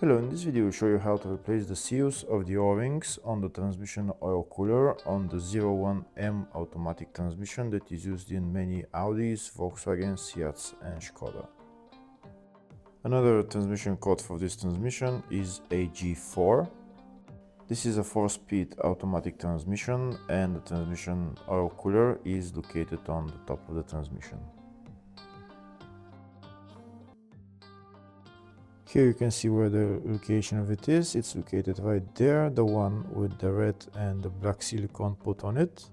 Hello, in this video I will show you how to replace the seals of the O-rings on the transmission oil cooler on the 01M automatic transmission that is used in many Audis, Volkswagens, Seats and Skoda. Another transmission code for this transmission is AG4. This is a 4-speed automatic transmission and the transmission oil cooler is located on the top of the transmission. Here you can see where the location of it is. It's located right there, the one with the red and the black silicone put on it.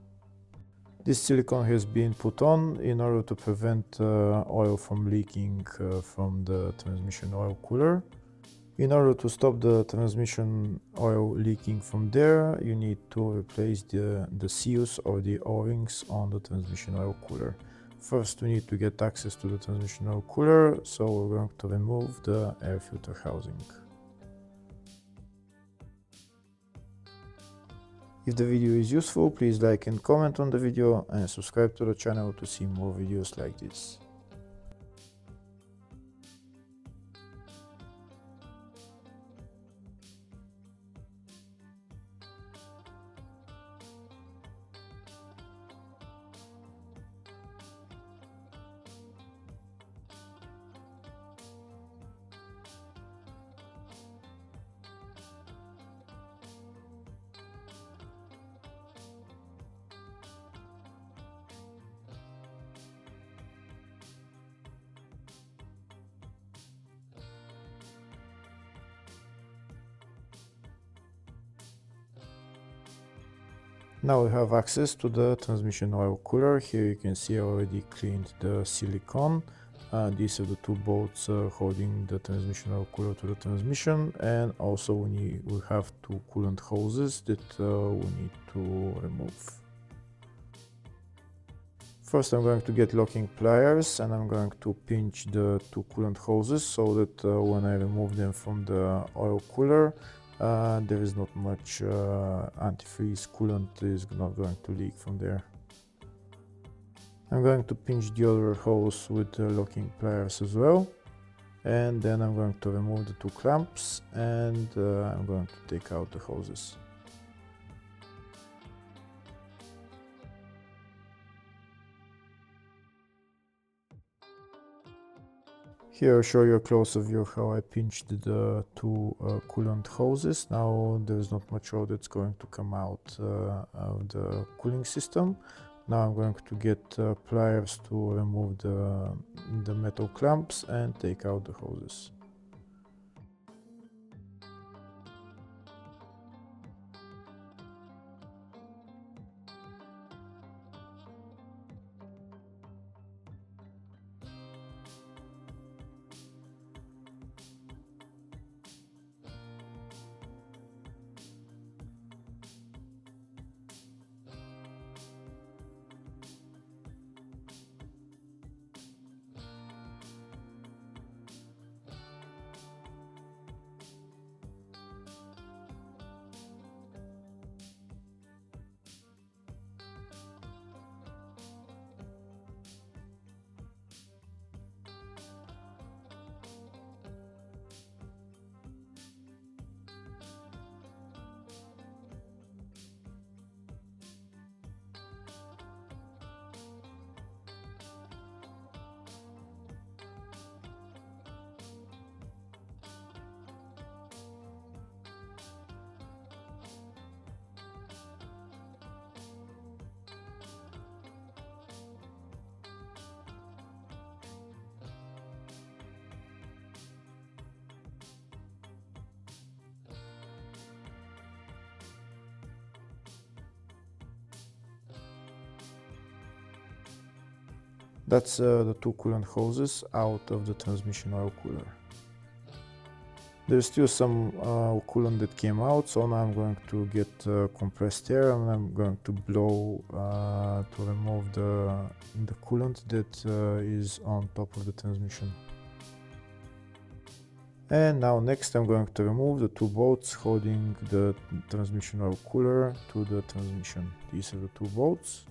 This silicone has been put on in order to prevent oil from leaking from the transmission oil cooler. In order to stop the transmission oil leaking from there, you need to replace the seals or the O-rings on the transmission oil cooler. First, we need to get access to the transmission oil cooler, so we're going to remove the air filter housing. If the video is useful, please like and comment on the video and subscribe to the channel to see more videos like this. Now we have access to the transmission oil cooler. Here you can see I already cleaned the silicone. These are the two bolts holding the transmission oil cooler to the transmission, and also we have two coolant hoses that we need to remove. First I'm going to get locking pliers and I'm going to pinch the two coolant hoses so that when I remove them from the oil cooler, there is not much antifreeze coolant is not going to leak from there. I'm going to pinch the other hose with the locking pliers as well, and then I'm going to remove the two clamps and I'm going to take out the hoses. Here I'll show you a closer view of how I pinched the two coolant hoses. Now there is not much oil that's going to come out of the cooling system. Now I'm going to get pliers to remove the metal clamps and take out the hoses. That's the two coolant hoses out of the transmission oil cooler. There's still some coolant that came out, so now I'm going to get compressed air and I'm going to blow to remove the coolant that is on top of the transmission. And now next I'm going to remove the two bolts holding the transmission oil cooler to the transmission. These are the two bolts.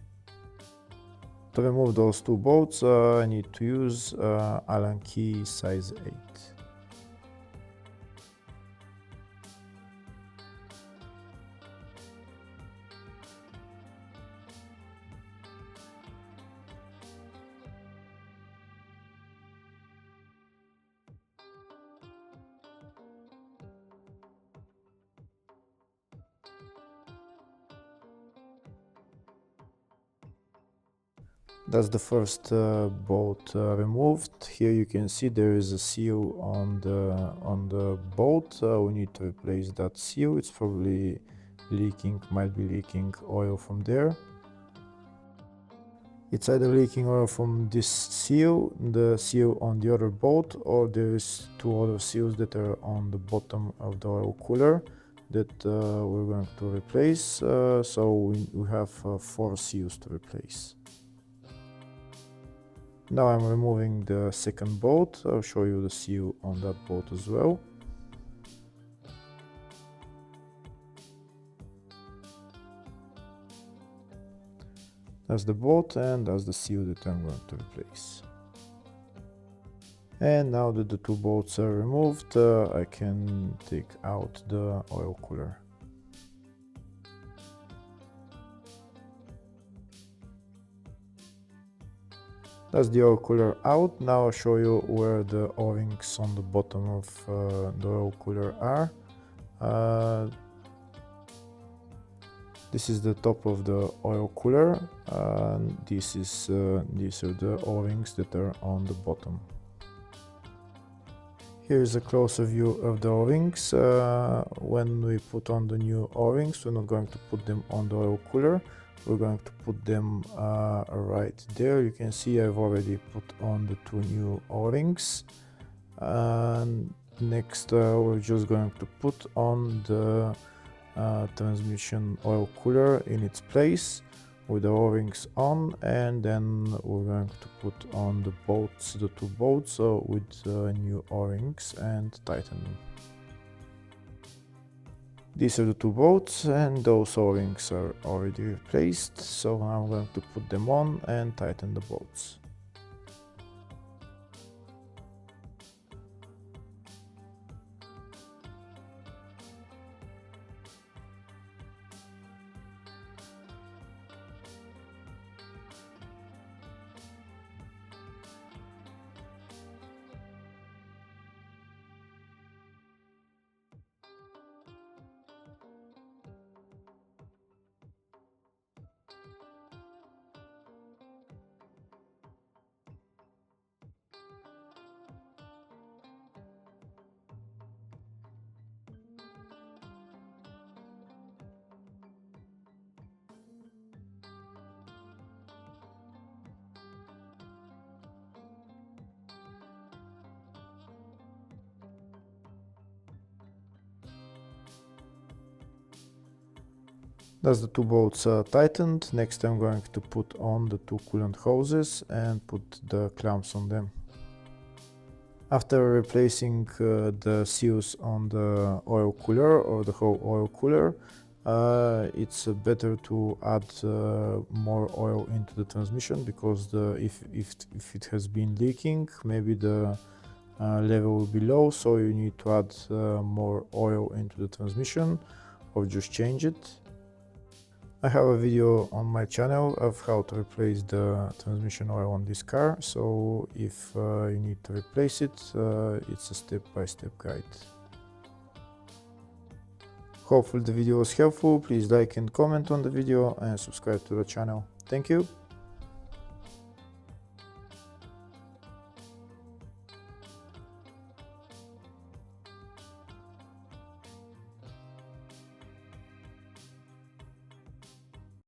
To remove those two bolts, I need to use Allen key size 8. That's the first bolt removed. Here you can see there is a seal on the bolt. We need to replace that seal. It's probably leaking, might be leaking oil from there. It's either leaking oil from this seal, the seal on the other bolt, or there is two other seals that are on the bottom of the oil cooler that we're going to replace. So we have 4 seals to replace. Now I'm removing the second bolt. I'll show you the seal on that bolt as well. That's the bolt and that's the seal that I'm going to replace. And now that the 2 bolts are removed, I can take out the oil cooler. That's the oil cooler out. Now I'll show you where the O-rings on the bottom of the oil cooler are. This is the top of the oil cooler. These are the O-rings that are on the bottom. Here is a closer view of the O-rings. When we put on the new O-rings, we're not going to put them on the oil cooler. We're going to put them right there. You can see I've already put on the 2 new O-rings. Next, we're just going to put on the transmission oil cooler in its place with the O-rings on, and then we're going to put on the bolts, the 2 bolts with new O-rings and tighten them. These are the 2 bolts and those O-rings are already replaced, so now I'm going to put them on and tighten the bolts. That's the 2 bolts tightened. Next I'm going to put on the 2 coolant hoses and put the clamps on them. After replacing the seals on the oil cooler or the whole oil cooler, it's better to add more oil into the transmission, because if it has been leaking, maybe the level will be low, so you need to add more oil into the transmission or just change it. I have a video on my channel of how to replace the transmission oil on this car, so if you need to replace it, it's a step-by-step guide. Hopefully the video was helpful. Please like and comment on the video and subscribe to the channel. Thank you.